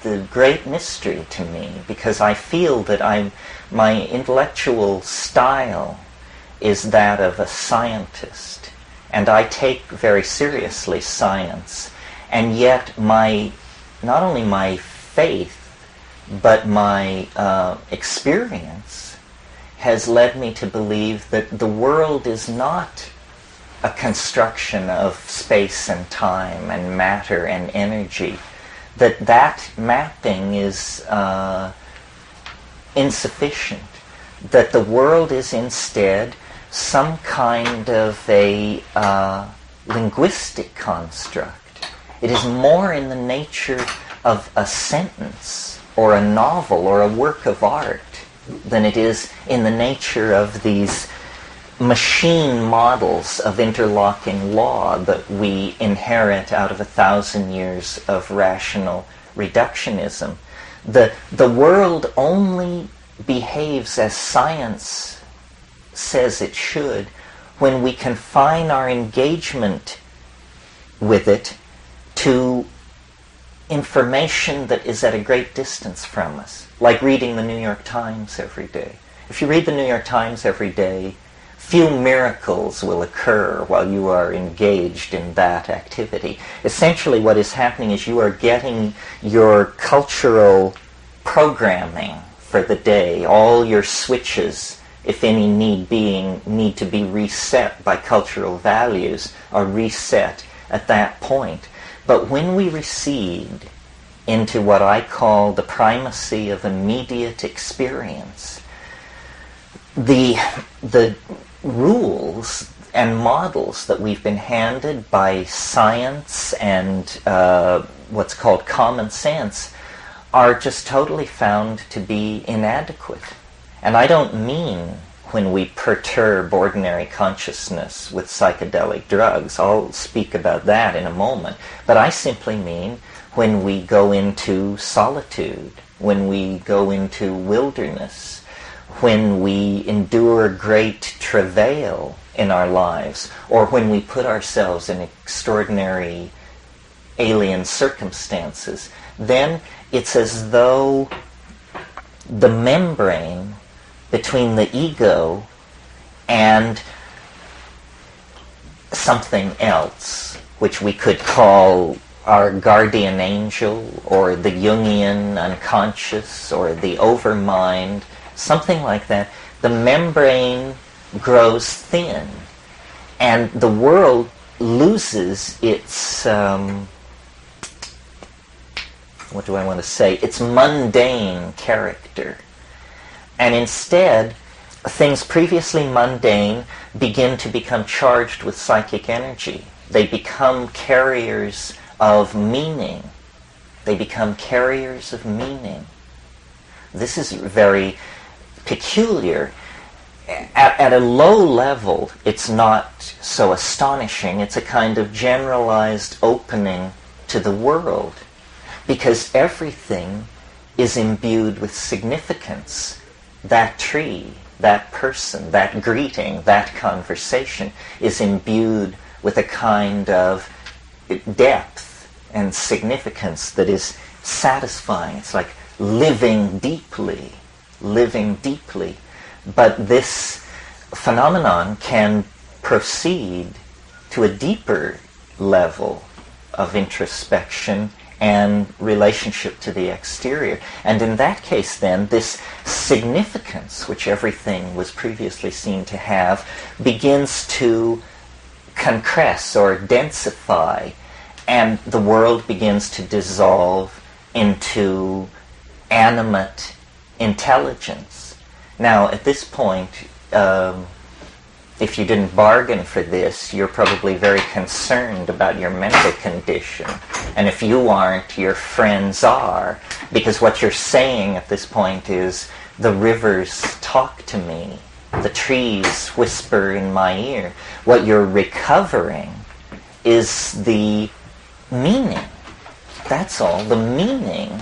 the great mystery to me, because I feel that my intellectual style is that of a scientist, and I take very seriously science, and yet not only my faith, but my experience has led me to believe that the world is not a construction of space and time and matter and energy, that mapping is insufficient, that the world is instead some kind of a linguistic construct. It is more in the nature of a sentence or a novel or a work of art than it is in the nature of these machine models of interlocking law that we inherit out of 1,000 years of rational reductionism. The world only behaves as science says it should when we confine our engagement with it to information that is at a great distance from us, like reading the New York Times every day. If you read the New York Times every day, few miracles will occur while you are engaged in that activity. Essentially what is happening is you are getting your cultural programming for the day, all your switches, if any need to be reset by cultural values, are reset at that point. But when we recede into what I call the primacy of immediate experience, the rules and models that we've been handed by science and what's called common sense are just totally found to be inadequate. And I don't mean when we perturb ordinary consciousness with psychedelic drugs. I'll speak about that in a moment. But I simply mean when we go into solitude, when we go into wilderness, when we endure great travail in our lives, or when we put ourselves in extraordinary alien circumstances, then it's as though the membrane between the ego and something else, which we could call our guardian angel, or the Jungian unconscious, or the overmind, something like that, the membrane grows thin, and the world loses its, its mundane character. And instead, things previously mundane begin to become charged with psychic energy. They become carriers of meaning. They become carriers of meaning. This is very peculiar. At a low level, it's not so astonishing. It's a kind of generalized opening to the world, because everything is imbued with significance. That tree, that person, that greeting, that conversation is imbued with a kind of depth and significance that is satisfying. It's like living deeply. But this phenomenon can proceed to a deeper level of introspection and relationship to the exterior. And in that case then, this significance, which everything was previously seen to have, begins to concrete or densify, and the world begins to dissolve into animate intelligence. Now, at this point, if you didn't bargain for this, you're probably very concerned about your mental condition. And if you aren't, your friends are. Because what you're saying at this point is, the rivers talk to me, the trees whisper in my ear. What you're recovering is the meaning. That's all. The meaning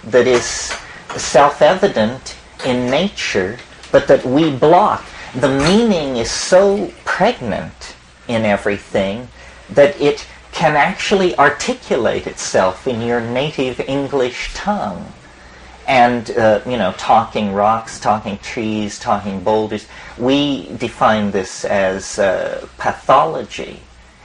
that is self-evident in nature, but that we block. The meaning is so pregnant in everything that it can actually articulate itself in your native English tongue. And, talking rocks, talking trees, talking boulders, we define this as pathology.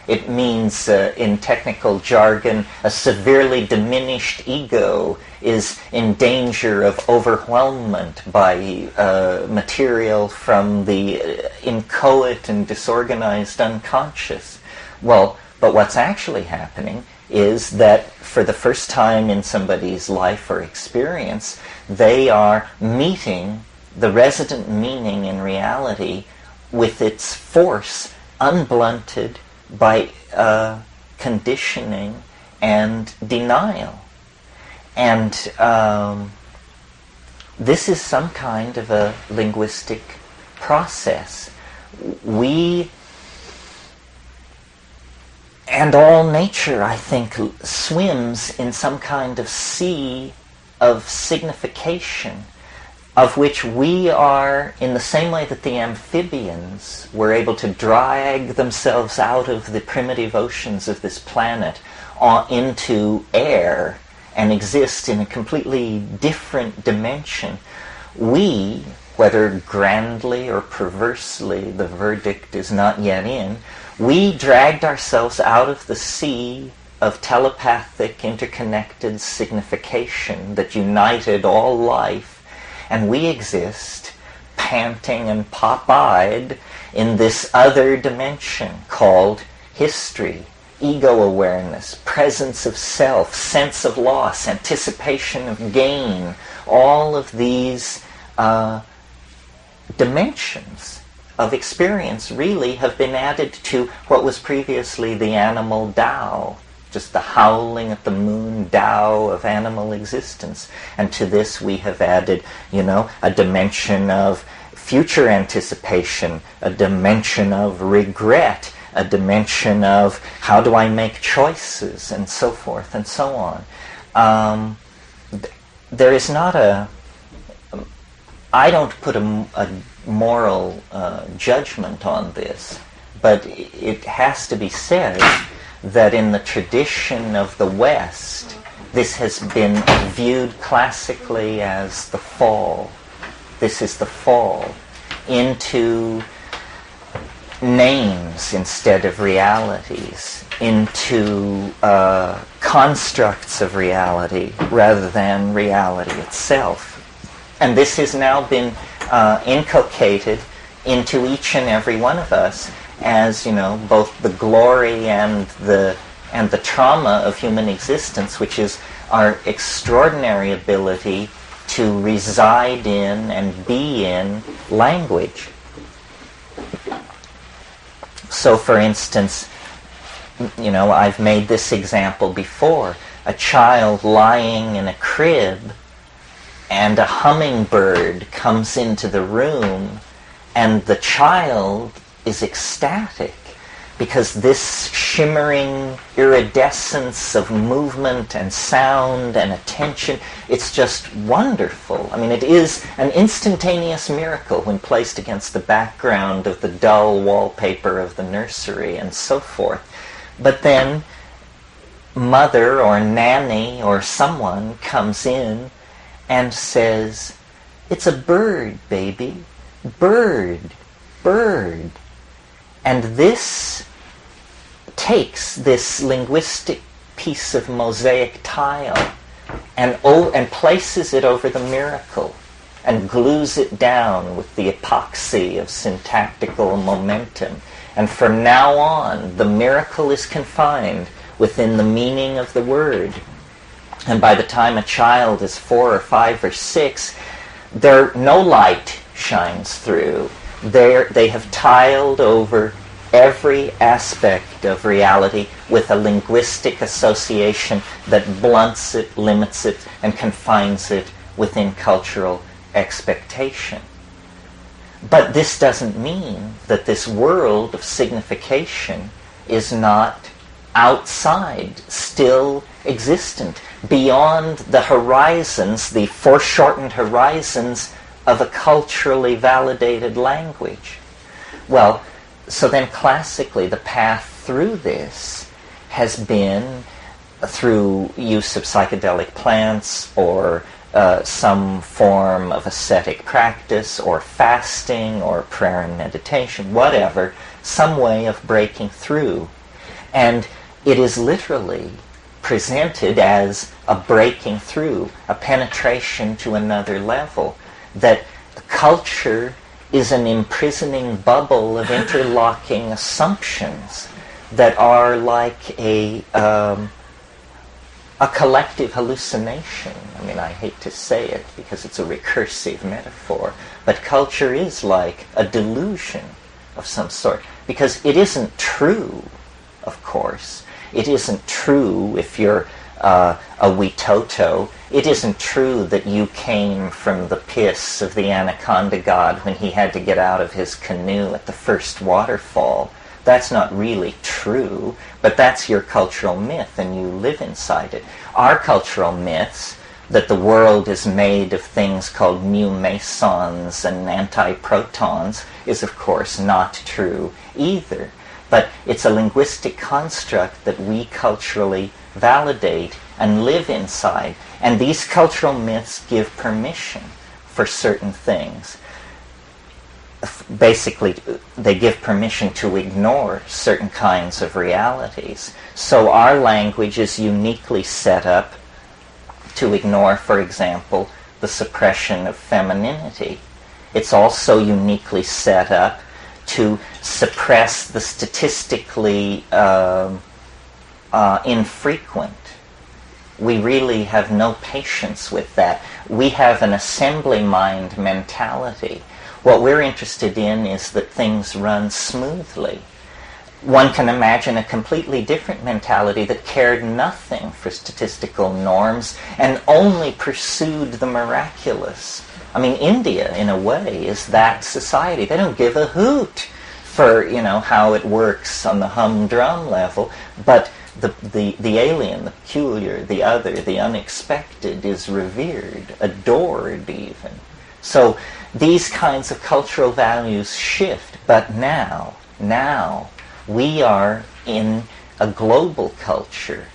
It means, in technical jargon, a severely diminished ego is in danger of overwhelmment by material from the inchoate and disorganized unconscious. Well, but what's actually happening is that for the first time in somebody's life or experience, they are meeting the resident meaning in reality with its force unblunted by conditioning and denial. And this is some kind of a linguistic process. We, and all nature, I think, swims in some kind of sea of signification, of which we are, in the same way that the amphibians were able to drag themselves out of the primitive oceans of this planet into air and exist in a completely different dimension. We, whether grandly or perversely, the verdict is not yet in, we dragged ourselves out of the sea of telepathic interconnected signification that united all life, and we exist panting and pop-eyed in this other dimension called history, ego awareness, presence of self, sense of loss, anticipation of gain. All of these dimensions of experience really have been added to what was previously the animal Tao, just the howling at the moon Tao of animal existence. And to this we have added, a dimension of future anticipation, a dimension of regret, a dimension of how do I make choices, and so forth and so on. There is not I don't put a moral judgment on this, but it has to be said that in the tradition of the West, this has been viewed classically as the fall. This is the fall into names instead of realities, into constructs of reality rather than reality itself. And this has now been inculcated into each and every one of us as, both the glory and the trauma of human existence, which is our extraordinary ability to reside in and be in language. So, for instance, I've made this example before. A child lying in a crib and a hummingbird comes into the room, and the child is ecstatic because this shimmering iridescence of movement and sound and attention, it's just wonderful. I mean, it is an instantaneous miracle when placed against the background of the dull wallpaper of the nursery and so forth. But then mother or nanny or someone comes in and says, "It's a bird, baby. Bird, bird." And this takes this linguistic piece of mosaic tile and places it over the miracle and glues it down with the epoxy of syntactical momentum. And from now on, the miracle is confined within the meaning of the word. And by the time a child is 4 or 5 or 6, no light shines through. They have tiled over every aspect of reality with a linguistic association that blunts it, limits it, and confines it within cultural expectation. But this doesn't mean that this world of signification is not outside, still existent, beyond the horizons, the foreshortened horizons of a culturally validated language. Well, so then classically the path through this has been through use of psychedelic plants or some form of ascetic practice or fasting or prayer and meditation, whatever, some way of breaking through. And it is literally presented as a breaking through, a penetration to another level, that culture is an imprisoning bubble of interlocking assumptions that are like a collective hallucination. I mean, I hate to say it because it's a recursive metaphor, but culture is like a delusion of some sort, because it isn't true, of course. It isn't true if you're a Witoto. It isn't true that you came from the piss of the anaconda god when he had to get out of his canoe at the first waterfall. That's not really true, but that's your cultural myth, and you live inside it. Our cultural myths, that the world is made of things called mu mesons and antiprotons, is of course not true either. But it's a linguistic construct that we culturally validate and live inside. And these cultural myths give permission for certain things. Basically, they give permission to ignore certain kinds of realities. So our language is uniquely set up to ignore, for example, the suppression of femininity. It's also uniquely set up to suppress the statistically infrequent. We really have no patience with that. We have an assembly mind mentality. What we're interested in is that things run smoothly. One can imagine a completely different mentality that cared nothing for statistical norms and only pursued the miraculous. I mean, India, in a way, is that society. They don't give a hoot for, how it works on the humdrum level, but the alien, the peculiar, the other, the unexpected is revered, adored even. So these kinds of cultural values shift, but now we are in a global culture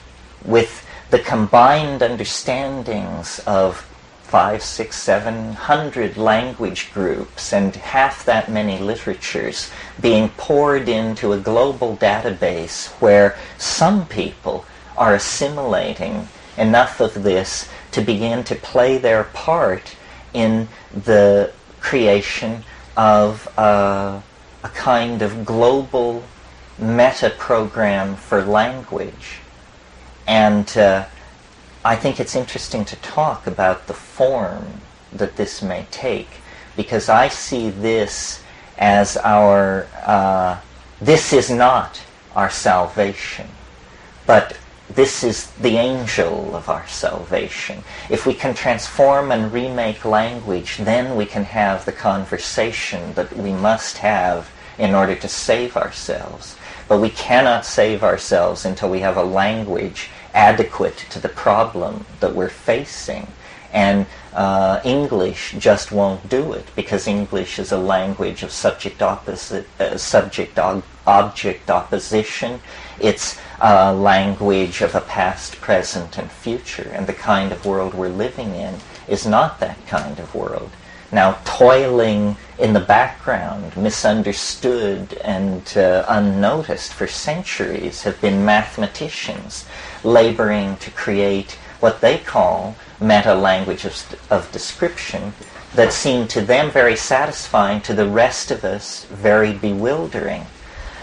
with the combined understandings of 500, 600, 700 language groups and half that many literatures being poured into a global database where some people are assimilating enough of this to begin to play their part in the creation of a kind of global meta-program for language. And I think it's interesting to talk about the form that this may take, because I see this as this is not our salvation, but this is the angel of our salvation. If we can transform and remake language, then we can have the conversation that we must have in order to save ourselves. But we cannot save ourselves until we have a language adequate to the problem that we're facing. And English just won't do it, because English is a language of subject-object opposition. It's a language of a past, present, and future. And the kind of world we're living in is not that kind of world. Now, toiling in the background, misunderstood and unnoticed for centuries, have been mathematicians laboring to create what they call meta-languages of description that seem to them very satisfying, to the rest of us very bewildering.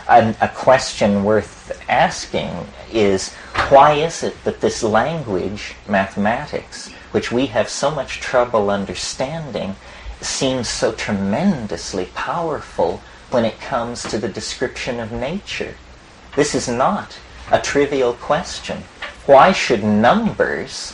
And a question worth asking is, why is it that this language, mathematics, which we have so much trouble understanding, seems so tremendously powerful when it comes to the description of nature? This is not a trivial question. Why should numbers,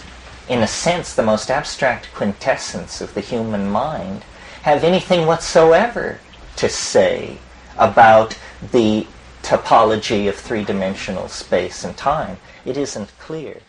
in a sense the most abstract quintessence of the human mind, have anything whatsoever to say about the topology of three-dimensional space and time? It isn't clear.